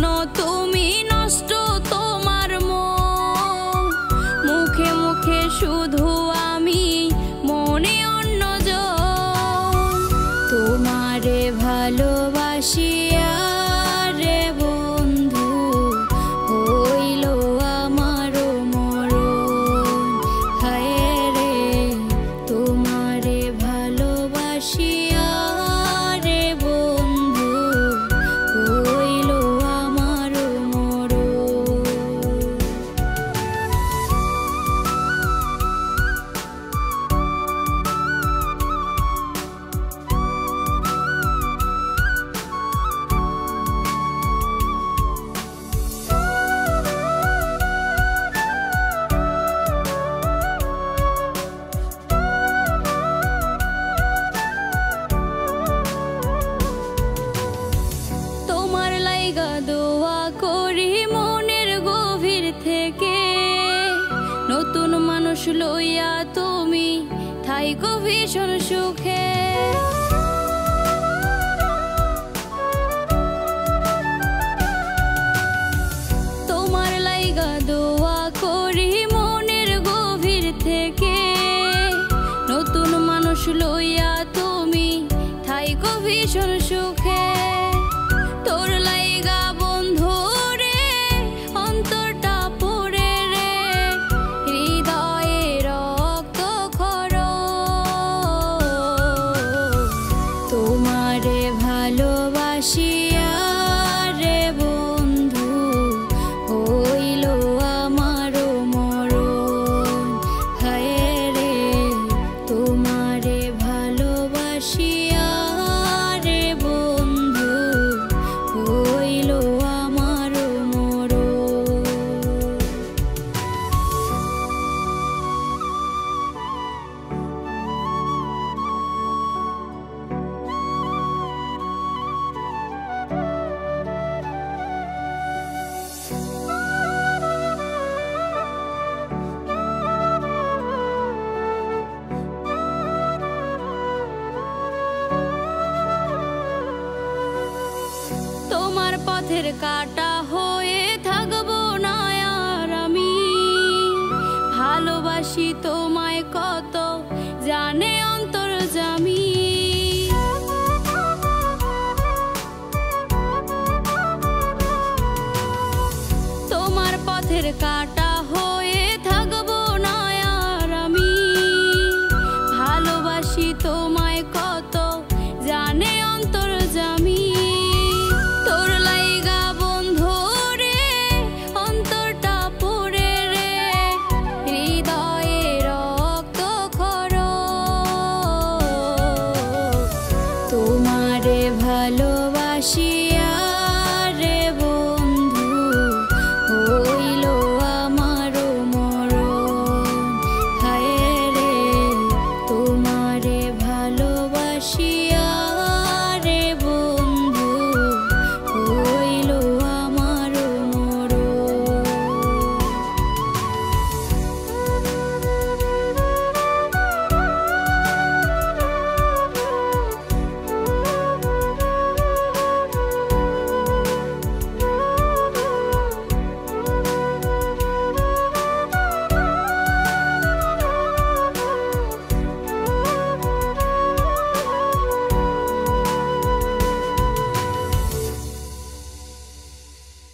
জন্য তুমি নষ্ট তোমার মন। মুখে মুখে শুধু আমি, মনে অন্যজন। তোমারে ভালোবাসিয়া রে বন্ধু হইল আমারও মরণ। হায় রে তোমারে ভালোবাসিয়া রে বন্ধু হইল আমারও মরণ। তোমার লাইগা দোয়া করি মনের গভীর থেকে, নতুন মানুষ লইয়া তুমি থাইকো ভীষণ সুখে। তোমার লাইগা দোয়া করি মনের গভীর থেকে, নতুন মানুষ লইয়া তুমি থাইকো ভীষণ সুখে। তোর লাইগা বন্ধু রে অন্তরটা পড়ে রে, হৃদয়ে রক্ত খরণ। তোমারে ভালোবাসিয়া রে বন্ধু হইল আমারও মরণ। হায় রে তোমারে ভালোবাসিয়া রে বন্ধু হইল আমারও মরণ। তোমার পথের কাটা হয়ে থাকবো না আর আমি, ভালোবাসি তোমায় কত জানে অন্তর্যামী। তোমার পথের কাটা